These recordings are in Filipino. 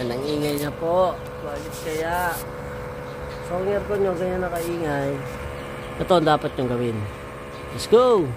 Yan, ang ingay niya po. Bakit kaya? So, ang aircon nyo, ganyan nakaingay. Ito ang dapat nyo gawin. Let's go!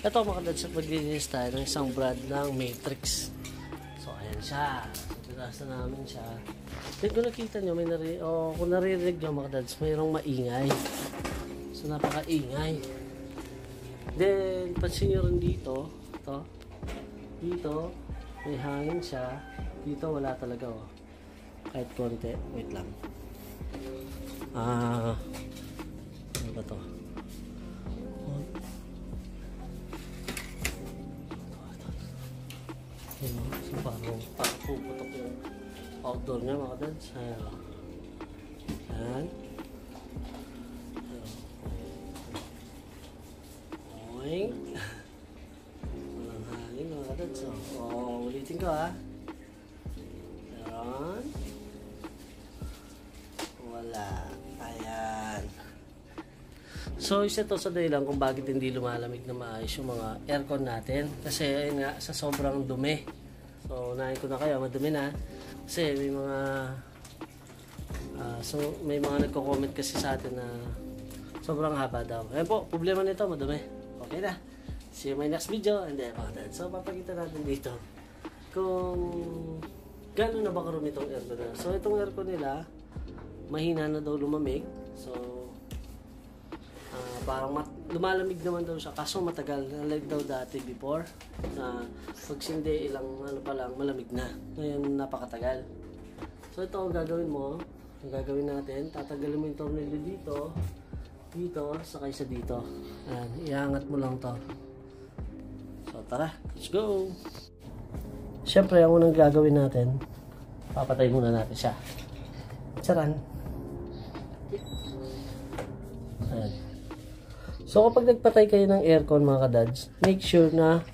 Ito mga dads, maglilinis tayo ng isang brand ng Matrix. So ayan siya. Pinasa namin siya. Then kung nakita nyo, kung naririnig nyo mga dads, mayroong maingay. So napakaingay. Then pansin nyo rin dito, dito may hangin siya. Dito wala talaga oh. Kahit konti. Wait lang. Ano ba to? So parang puputok yung outdoor niya mga dads. Ayan. Oink. Walang hangin mga dads. Ulitin ko ha. Ayan. Wala. Ayan. So isa to sa dahilan kung bakit hindi lumalamig na maayos yung mga aircon natin. Kasi ayun nga, sa sobrang dumi. So unahin ko na kayo, madumi na. Kasi may mga may mga nagko-comment kasi sa atin na sobrang haba daw. Ayun po, problema nito, madumi. Okay na. See you in my next video and then about that. So papakita natin dito kung gano'n na ba karumi itong aircon nila. So itong aircon nila, mahina na daw lumamig. So parang lumalamig naman daw siya kaso matagal, like daw dati before na pagsindi ilang pa lang malamig na, ngayon napakatagal. So ito ang gagawin mo, ang gagawin natin, tatanggalin mo yung tornilyo dito, sakay sa dito. Ayan, iangat mo lang to. So tara, let's go. Siyempre ang unang gagawin natin, papatay muna natin siya. Charan. Ayan. So kapag nagpatay kayo ng aircon mga kadads, make sure na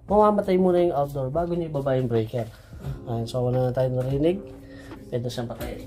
mamamatay muna yung outdoor bago nyo ibaba yung breaker. Ayan, so wala na tayo narinig. Pwede siyang patay.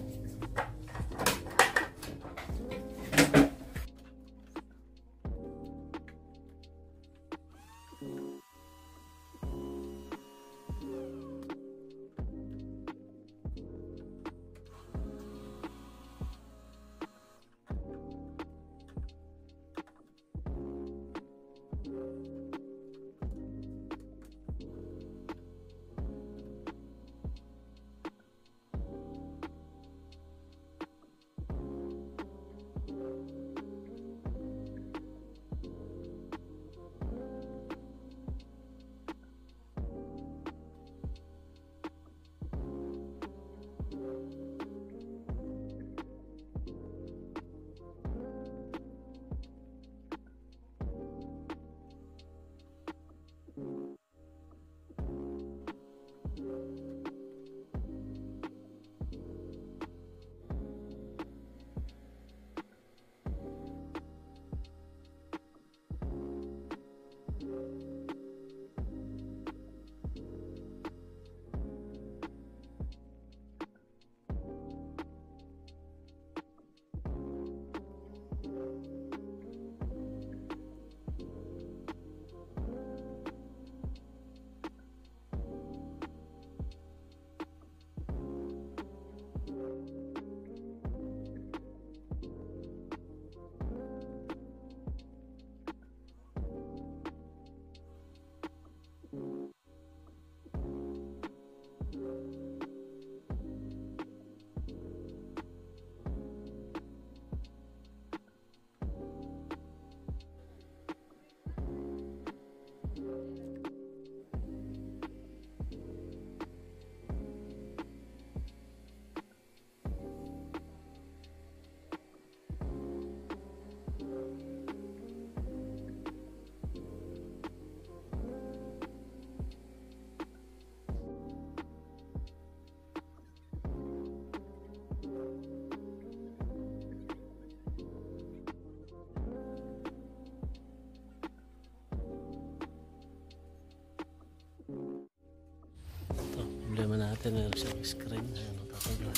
problema natin. Meron siyang screen. Ayan, tatanggal.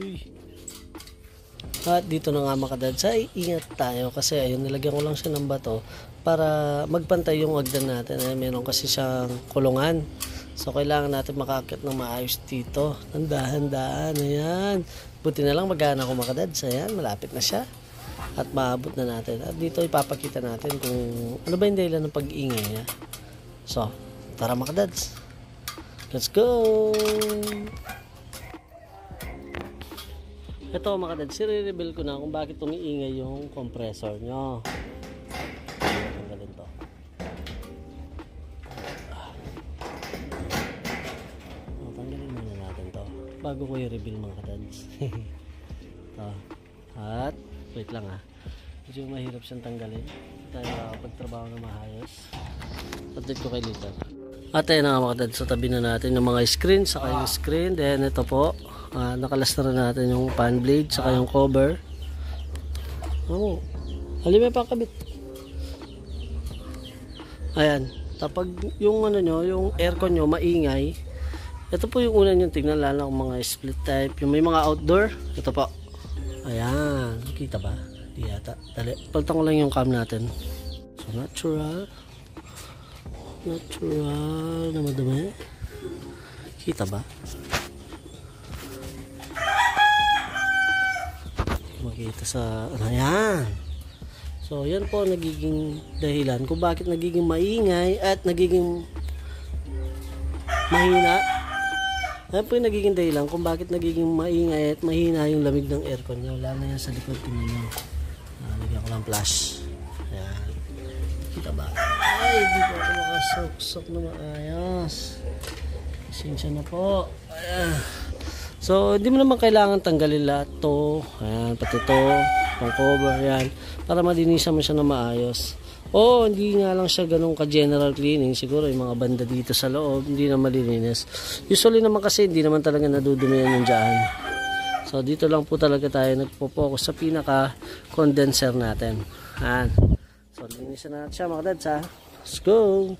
Uy. At dito na nga mga kadads, ay ingat tayo kasi ayun, nilagyan ko lang siya ng bato para magpantay yung agdan natin. Ay, meron kasi siyang kulungan. So kailangan natin makakit ng maayos dito. Dahan-dahan. Ayan. Buti na lang magana ko mga kadads. Ayan, malapit na siya. At maabot na natin. At dito ipapakita natin kung ano ba yung dahilan ng pag-iingay niya. So, tara mga kadads. Let's go! Ito mga kadads, i-reveal ko na kung bakit umiingay yung compressor nyo. Tanggalin to. Tanggalin muna natin to bago ko i-reveal mga kadads. Ito. At wait lang ha, medyo mahirap siyang tanggalin. Tayo pagtrabaho na maayos. Update ko kay Lita. At ayun na nga mga kadads, so tabi na natin yung mga screen, saka yung screen. Then ito po, nakalas na rin natin yung fan blade, saka yung cover. May pakabit. Ayan, kapag yung ano nyo, yung aircon nyo maingay, ito po yung una nyo tingnan, lalo kung mga split type, yung may mga outdoor, ito po. Ayan, kita ba? Di yata. Dali, palitan ko lang yung cam natin. So natural na madumi. Kita ba? Makita sa ayan. So yan po nagiging dahilan kung bakit nagiging maingay at nagiging mahina. Yan po yung nagiging dahilan kung bakit nagiging maingay at mahina yung lamig ng aircon nyo. Wala na yan sa likod. Tingnan nyo. Lagyan ko lang flash. Ayan. Kita ba? Ay, di po ako makasok-sok na maayos. Pasensya na po. Ayan. So, hindi mo naman kailangan tanggalin lahat to. Ayan, pati to. Pang cover, ayan. Para malinisan mo siya na maayos. O, hindi nga lang siya ganun ka-general cleaning. Siguro yung mga banda dito sa loob, hindi na malilinis. Usually naman kasi, hindi naman talaga nadudumihan yung dyan. So, dito lang po talaga tayo nagpo-focus sa pinaka-condenser natin. Ayan. So, linisan natin siya mga dads ha. Let's go!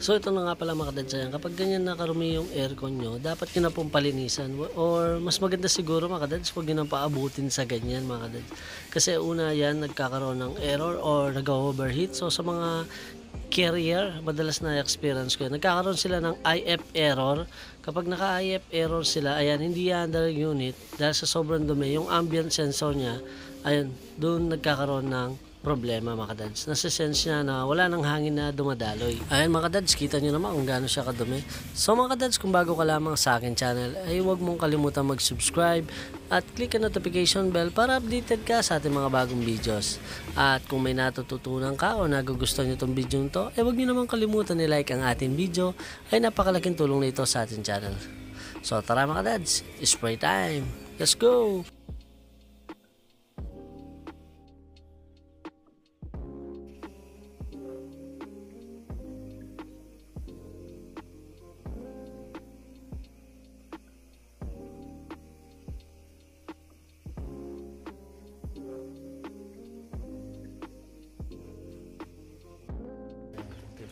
So, ito na nga pala mga kadads. Kapag ganyan nakarumi yung aircon nyo, dapat nyo na pong palinisan. Or, mas maganda siguro mga kadads, huwag nyo nang paabutin sa ganyan mga kadads. Kasi una yan, nagkakaroon ng error or nag-overheat. So, sa mga carrier, madalas na experience ko, nagkakaroon sila ng IF error. Kapag naka-IF error sila, ayan, hindi under unit. Dahil sa sobrang dumi, yung ambient sensor niya, ayan, doon nagkakaroon ng problema mga kadads. Nasa-sense niya na wala nang hangin na dumadaloy. Ayan mga kadads, kita nyo naman kung gaano siya kadumi. So mga kadads, kung bago ka lamang sa akin channel, ay huwag mong kalimutan mag-subscribe at click ang notification bell para updated ka sa ating mga bagong videos. At kung may natututunan ka o nagugustuhan nyo itong video nito, ay huwag nyo naman kalimutan i-like ang ating video. Ay napakalaking tulong na ito sa ating channel. So tara mga kadads, spray time. Let's go!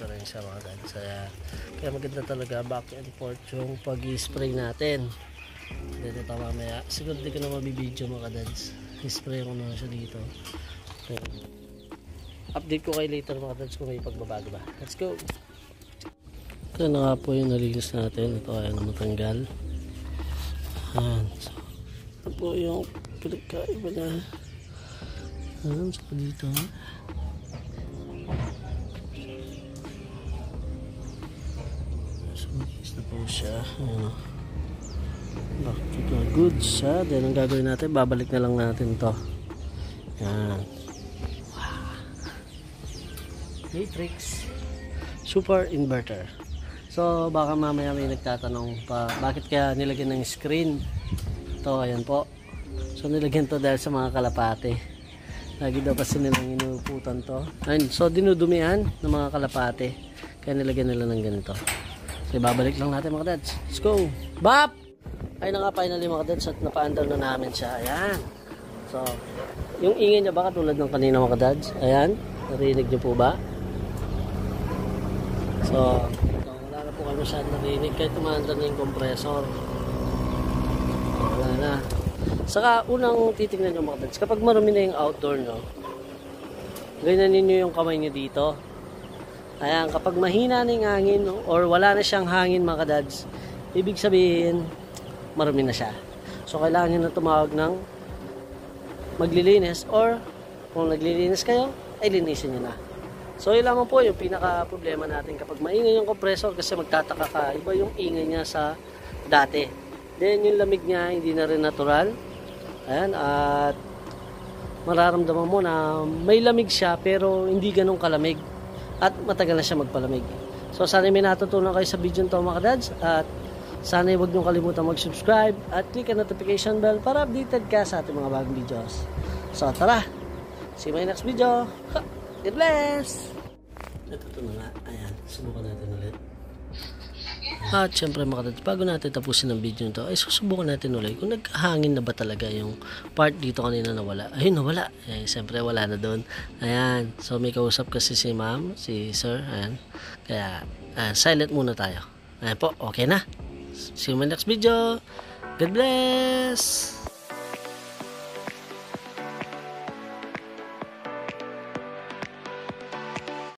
Rin siya mga kadads. Kaya maganda talaga back and forth yung pag-spray natin. Dito ito mamaya. Siguro di ko na mabibidyo mga kadads. I-spray ko na siya dito. Okay. Update ko kayo later mga kadads kung may pagbabago ba. Let's go! Ito na nga po yung nalilis natin. Ito ay matanggal. Ayan. So, ito po yung pinagkaiba na. Ayan. So dito. Na po siya. Back to the goods ha. Then ang gagawin natin, babalik na lang natin to. Yan. Wow. Matrix super inverter. So baka mamaya may nagtatanong pa bakit kaya nilagyan ng screen to. Ayan po. So nilagyan to dahil sa mga kalapate. Lagi daw kasi nilang inuuputan to. Ayun. So dinudumihan ng mga kalapate. Kaya nilagyan nila ng ganito. So, babalik lang natin mga dads. Let's go! Bap! Ay na nga finally mga dads at napaandar na namin siya. Ayan. So, yung ingay niya baka tulad ng kanina mga dads. Ayan. Narinig niyo po ba? So, wala na po ka masyadong narinig kahit tumaandar na yung compressor. Wala na. Saka unang titignan nyo mga dads, kapag marumi na yung outdoor nyo, ganyanin nyo yung kamay nyo dito. Ayan, kapag mahina na yung hangin or wala na siyang hangin mga dads, ibig sabihin marumi na siya. So kailangan nyo na tumawag ng maglilinis, or kung naglilinis kayo, ay linisin nyo na. So yun lamang po yung pinaka problema natin kapag maingay yung compressor, kasi magtataka ka, iba yung ingay niya sa dati. Then yung lamig niya hindi na rin natural. Ayan, at mararamdaman mo na may lamig siya pero hindi ganun kalamig at matagal na siya magpalamig. So sana may natutunan kayo sa video nito mga dads, at sana huwag nyo kalimutan mag-subscribe at click ang notification bell para updated ka sa ating mga bagong videos. So tara, see you in my next video. God bless! Ito na nga. Ayan, subukan natin ulit. At syempre mga dads, bago natin tapusin ang video nito, ay susubukan natin ulit kung naghahangin na ba talaga yung part dito kanina nawala. Ayun, nawala. Eh, syempre wala na doon. Ayan, so may kausap kasi si ma'am, si sir. Ayan, kaya silent muna tayo. Ayan po, okay na. See you in my next video. God bless!